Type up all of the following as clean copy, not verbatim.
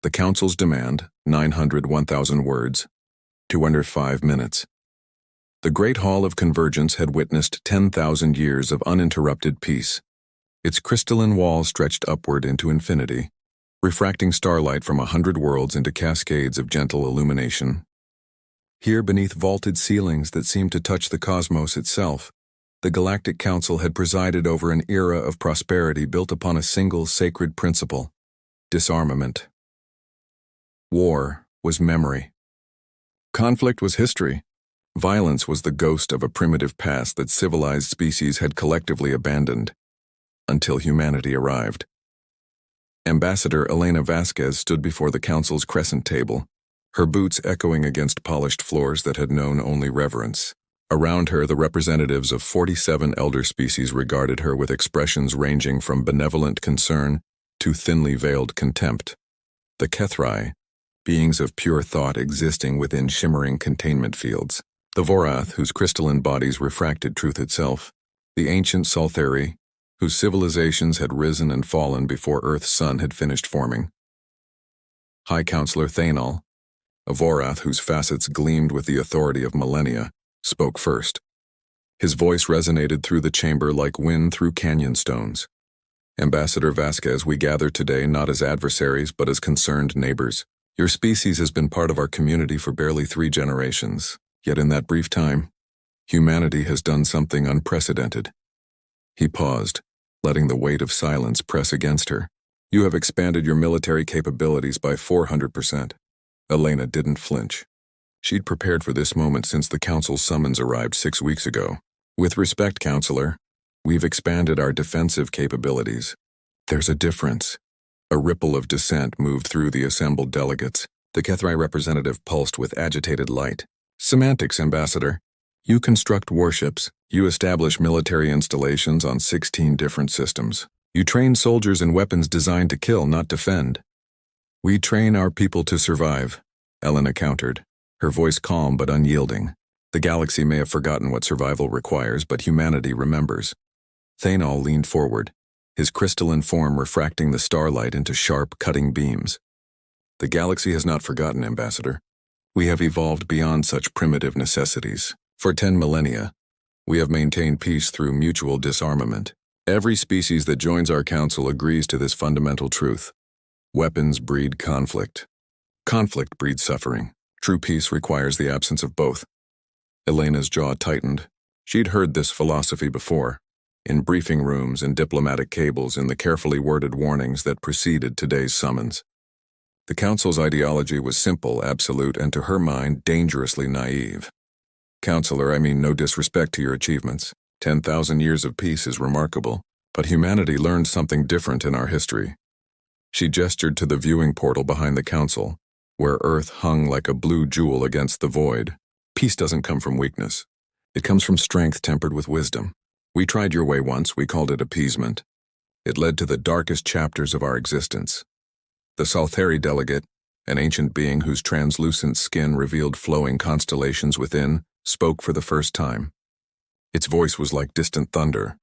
The Council's demand, 901,000 words, 205 minutes. The Great Hall of Convergence had witnessed 10,000 years of uninterrupted peace. Its crystalline walls stretched upward into infinity, refracting starlight from 100 worlds into cascades of gentle illumination. Here, beneath vaulted ceilings that seemed to touch the cosmos itself, the Galactic Council had presided over an era of prosperity built upon a single sacred principle: disarmament. War was memory. Conflict was history. Violence was the ghost of a primitive past that civilized species had collectively abandoned, until humanity arrived. Ambassador Elena Vasquez stood before the Council's crescent table, her boots echoing against polished floors that had known only reverence. Around her, the representatives of 47 elder species regarded her with expressions ranging from benevolent concern to thinly veiled contempt. The HFY, beings of pure thought existing within shimmering containment fields. The Vorath, whose crystalline bodies refracted truth itself. The ancient Saltheri, whose civilizations had risen and fallen before Earth's sun had finished forming. High Counselor Thanol, a Vorath whose facets gleamed with the authority of millennia, spoke first. His voice resonated through the chamber like wind through canyon stones. Ambassador Vasquez, we gather today not as adversaries but as concerned neighbors. Your species has been part of our community for barely 3 generations, yet in that brief time, humanity has done something unprecedented. He paused, letting the weight of silence press against her. You have expanded your military capabilities by 400%. Elena didn't flinch. She'd prepared for this moment since the Council's summons arrived 6 weeks ago. With respect, Counselor, we've expanded our defensive capabilities. There's a difference. A ripple of dissent moved through the assembled delegates. The HFY representative pulsed with agitated light. Semantics, Ambassador. You construct warships. You establish military installations on 16 different systems. You train soldiers in weapons designed to kill, not defend. We train our people to survive, Elena countered, her voice calm but unyielding. The galaxy may have forgotten what survival requires, but humanity remembers. Thanol leaned forward, his crystalline form refracting the starlight into sharp, cutting beams. The galaxy has not forgotten, Ambassador. We have evolved beyond such primitive necessities. For 10 millennia, we have maintained peace through mutual disarmament. Every species that joins our council agrees to this fundamental truth. Weapons breed conflict. Conflict breeds suffering. True peace requires the absence of both. Elena's jaw tightened. She'd heard this philosophy before, in briefing rooms and diplomatic cables, in the carefully worded warnings that preceded today's summons. The Council's ideology was simple, absolute, and to her mind, dangerously naive. Counselor, I mean no disrespect to your achievements. 10,000 years of peace is remarkable, but humanity learned something different in our history. She gestured to the viewing portal behind the Council, where Earth hung like a blue jewel against the void. Peace doesn't come from weakness. It comes from strength tempered with wisdom. We tried your way once, we called it appeasement. It led to the darkest chapters of our existence. The Saltheri delegate, an ancient being whose translucent skin revealed flowing constellations within, spoke for the first time. Its voice was like distant thunder.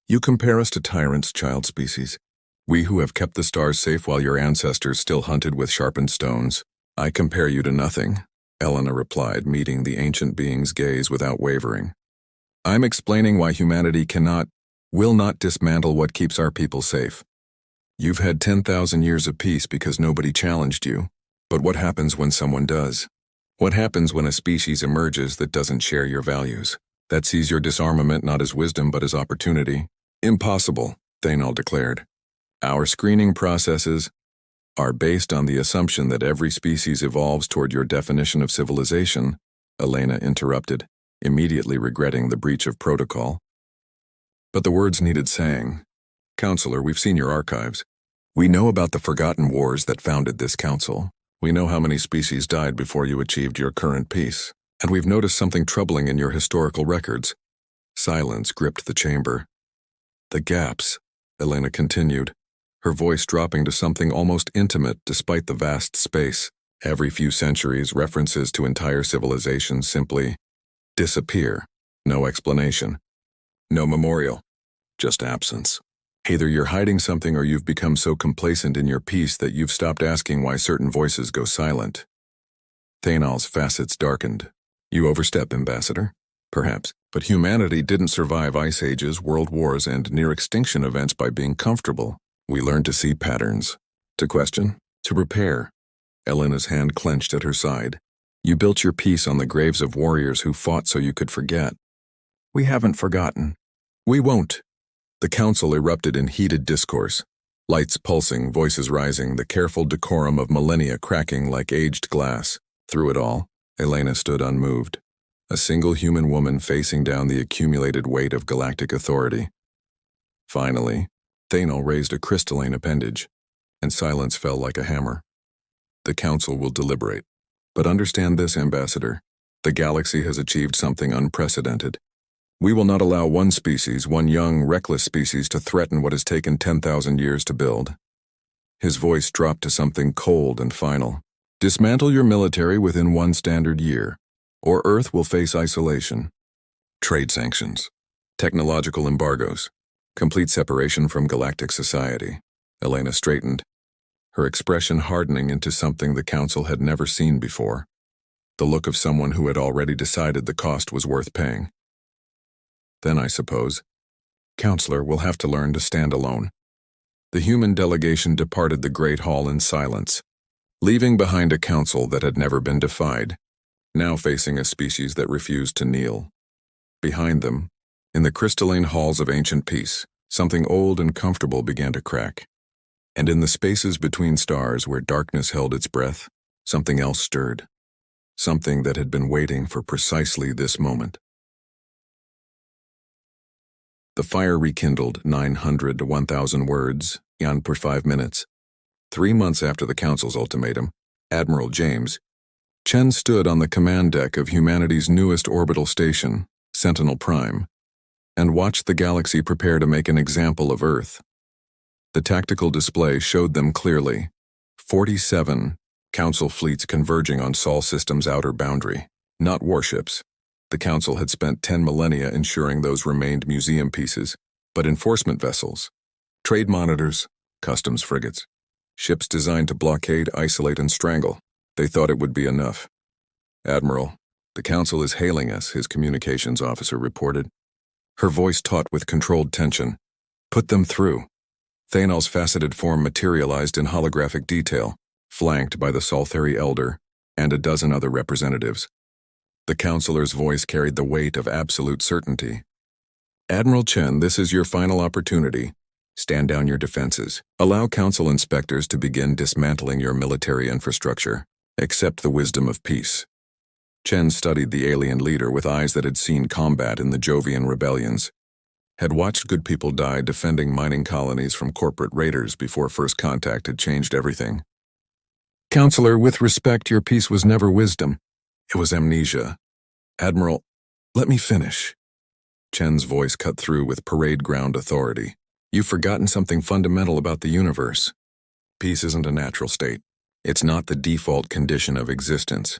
You compare us to tyrants, child species. We who have kept the stars safe while your ancestors still hunted with sharpened stones. I compare you to nothing, Elena replied, meeting the ancient being's gaze without wavering. I'm explaining why humanity will not dismantle what keeps our people safe. You've had 10,000 years of peace because nobody challenged you. But what happens when someone does? What happens when a species emerges that doesn't share your values? That sees your disarmament not as wisdom but as opportunity? Impossible, Thanol declared. Our screening processes are based on the assumption that every species evolves toward your definition of civilization, Elena interrupted, immediately regretting the breach of protocol. But the words needed saying. Counselor, we've seen your archives. We know about the forgotten wars that founded this council. We know how many species died before you achieved your current peace. And we've noticed something troubling in your historical records. Silence gripped the chamber. The gaps, Elena continued, her voice dropping to something almost intimate despite the vast space. Every few centuries, references to entire civilizations simply disappear. No explanation. No memorial. Just absence. Either you're hiding something or you've become so complacent in your peace that you've stopped asking why certain voices go silent. Thanal's facets darkened. You overstep, Ambassador. Perhaps, but humanity didn't survive ice ages, world wars, and near-extinction events by being comfortable. We learned to see patterns, to question, to repair. Elena's hand clenched at her side. You built your peace on the graves of warriors who fought so you could forget. We haven't forgotten. We won't. The council erupted in heated discourse. Lights pulsing, voices rising, the careful decorum of millennia cracking like aged glass. Through it all, Elena stood unmoved. A single human woman facing down the accumulated weight of galactic authority. Finally, Thanal raised a crystalline appendage, and silence fell like a hammer. The council will deliberate. But understand this, Ambassador. The galaxy has achieved something unprecedented. We will not allow one species, one young, reckless species, to threaten what has taken 10,000 years to build. His voice dropped to something cold and final. Dismantle your military within 1 standard year, or Earth will face isolation. Trade sanctions, technological embargoes, complete separation from galactic society. Elena straightened, her expression hardening into something the council had never seen before. The look of someone who had already decided the cost was worth paying. Then, I suppose, Counselor will have to learn to stand alone. The human delegation departed the Great Hall in silence, leaving behind a council that had never been defied, now facing a species that refused to kneel. Behind them, in the crystalline halls of ancient peace, something old and comfortable began to crack. And in the spaces between stars where darkness held its breath, something else stirred. Something that had been waiting for precisely this moment. The fire rekindled 900 to 1,000 words, yawned per 5 minutes. 3 months after the Council's ultimatum, Admiral James Chen stood on the command deck of humanity's newest orbital station, Sentinel Prime, and watched the galaxy prepare to make an example of Earth. The tactical display showed them clearly. 47 Council fleets converging on Sol System's outer boundary, not warships. The Council had spent 10 millennia ensuring those remained museum pieces, but enforcement vessels, trade monitors, customs frigates, ships designed to blockade, isolate, and strangle. They thought it would be enough. Admiral, the Council is hailing us, his communications officer reported. Her voice taut with controlled tension. Put them through. Thanal's faceted form materialized in holographic detail, flanked by the Soltheri Elder and a dozen other representatives. The counselor's voice carried the weight of absolute certainty. Admiral Chen, this is your final opportunity. Stand down your defenses. Allow council inspectors to begin dismantling your military infrastructure. Accept the wisdom of peace. Chen studied the alien leader with eyes that had seen combat in the Jovian rebellions, had watched good people die defending mining colonies from corporate raiders before first contact had changed everything. Counselor, with respect, your peace was never wisdom. It was amnesia. Admiral, let me finish. Chen's voice cut through with parade ground authority. You've forgotten something fundamental about the universe. Peace isn't a natural state. It's not the default condition of existence.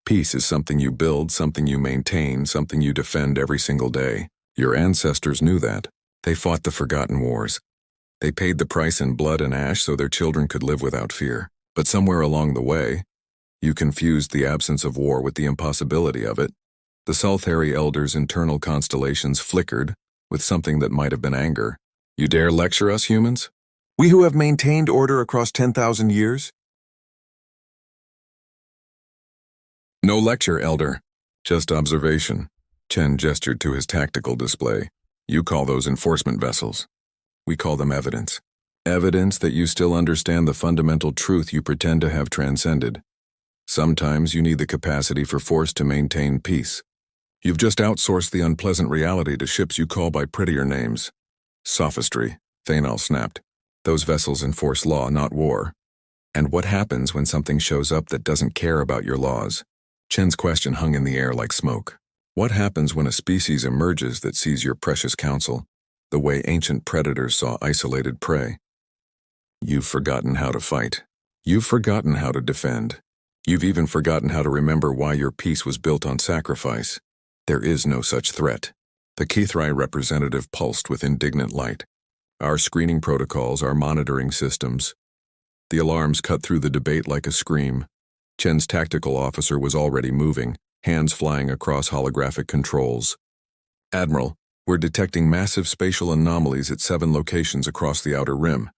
Peace is something you build, something you maintain, something you defend every single day. Your ancestors knew that. They fought the forgotten wars. They paid the price in blood and ash so their children could live without fear. But somewhere along the way, you confused the absence of war with the impossibility of it. The Soltheri Elder's internal constellations flickered with something that might have been anger. You dare lecture us, humans? We who have maintained order across 10,000 years? No lecture, Elder. Just observation. Chen gestured to his tactical display. You call those enforcement vessels. We call them evidence. Evidence that you still understand the fundamental truth you pretend to have transcended. Sometimes you need the capacity for force to maintain peace. You've just outsourced the unpleasant reality to ships you call by prettier names. Sophistry, Thanal snapped. Those vessels enforce law, not war. And what happens when something shows up that doesn't care about your laws? Chen's question hung in the air like smoke. What happens when a species emerges that sees your precious counsel, the way ancient predators saw isolated prey? You've forgotten how to fight. You've forgotten how to defend. You've even forgotten how to remember why your peace was built on sacrifice. There is no such threat. The Kithrai representative pulsed with indignant light. Our screening protocols, our monitoring systems. The alarms cut through the debate like a scream. Chen's tactical officer was already moving, hands flying across holographic controls. Admiral, we're detecting massive spatial anomalies at 7 locations across the outer rim.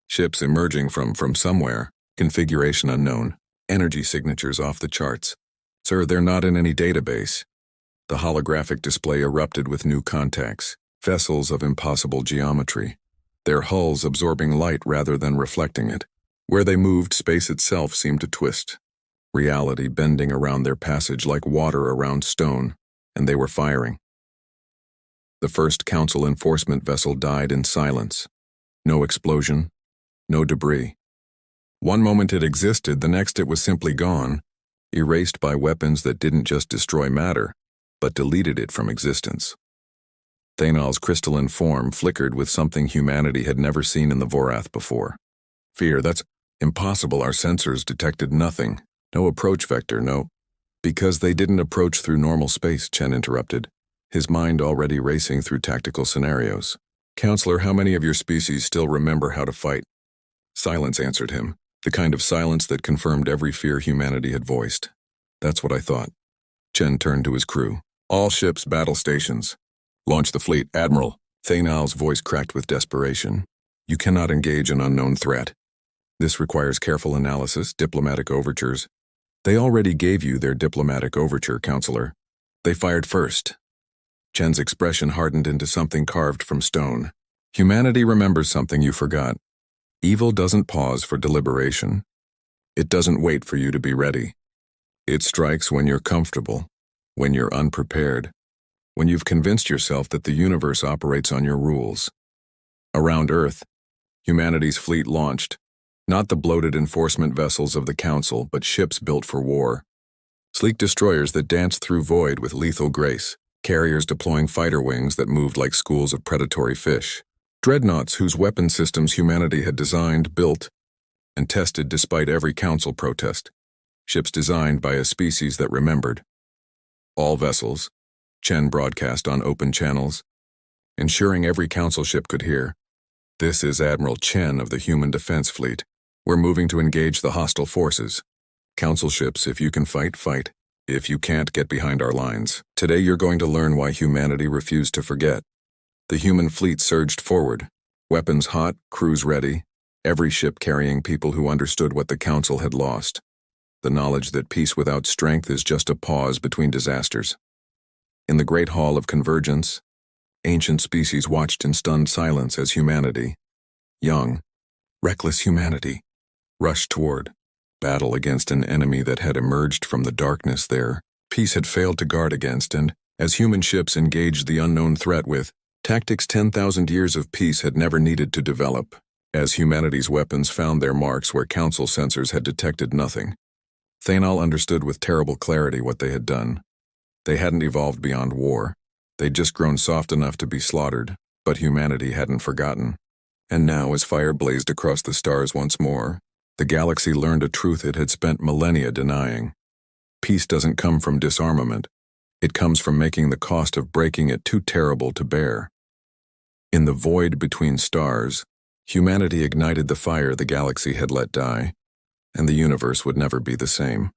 Ships emerging from somewhere, configuration unknown, energy signatures off the charts. Sir, they're not in any database. The holographic display erupted with new contacts, vessels of impossible geometry, their hulls absorbing light rather than reflecting it. Where they moved, space itself seemed to twist, reality bending around their passage like water around stone, and they were firing. The first Council enforcement vessel died in silence. No explosion, no debris. One moment it existed, the next it was simply gone, erased by weapons that didn't just destroy matter, but deleted it from existence. Thanal's crystalline form flickered with something humanity had never seen in the Vorath before. Fear, that's impossible. Our sensors detected nothing. No approach vector, no. Because they didn't approach through normal space, Chen interrupted, his mind already racing through tactical scenarios. Counselor, how many of your species still remember how to fight? Silence answered him, the kind of silence that confirmed every fear humanity had voiced. That's what I thought. Chen turned to his crew. All ships, battle stations. Launch the fleet, Admiral. Thanal's voice cracked with desperation. You cannot engage an unknown threat. This requires careful analysis, diplomatic overtures. They already gave you their diplomatic overture, Counselor. They fired first. Chen's expression hardened into something carved from stone. Humanity remembers something you forgot. Evil doesn't pause for deliberation. It doesn't wait for you to be ready. It strikes when you're comfortable, when you're unprepared, when you've convinced yourself that the universe operates on your rules. Around Earth, humanity's fleet launched, not the bloated enforcement vessels of the Council, but ships built for war. Sleek destroyers that danced through void with lethal grace, carriers deploying fighter wings that moved like schools of predatory fish, dreadnoughts whose weapon systems humanity had designed, built, and tested despite every Council protest. Ships designed by a species that remembered. All vessels, Chen broadcast on open channels, ensuring every Council ship could hear. This is Admiral Chen of the Human Defense Fleet. We're moving to engage the hostile forces. Council ships, if you can fight, fight. If you can't, get behind our lines. Today you're going to learn why humanity refused to forget. The human fleet surged forward, weapons hot, crews ready, every ship carrying people who understood what the Council had lost. The knowledge that peace without strength is just a pause between disasters. In the Great Hall of Convergence, ancient species watched in stunned silence as humanity, young, reckless humanity, rushed toward battle against an enemy that had emerged from the darkness there. Peace had failed to guard against, and as human ships engaged the unknown threat with tactics 10,000 years of peace had never needed to develop, as humanity's weapons found their marks where Council sensors had detected nothing. Thanal understood with terrible clarity what they had done. They hadn't evolved beyond war. They'd just grown soft enough to be slaughtered, but humanity hadn't forgotten. And now, as fire blazed across the stars once more, the galaxy learned a truth it had spent millennia denying. Peace doesn't come from disarmament. It comes from making the cost of breaking it too terrible to bear. In the void between stars, humanity ignited the fire the galaxy had let die, and the universe would never be the same.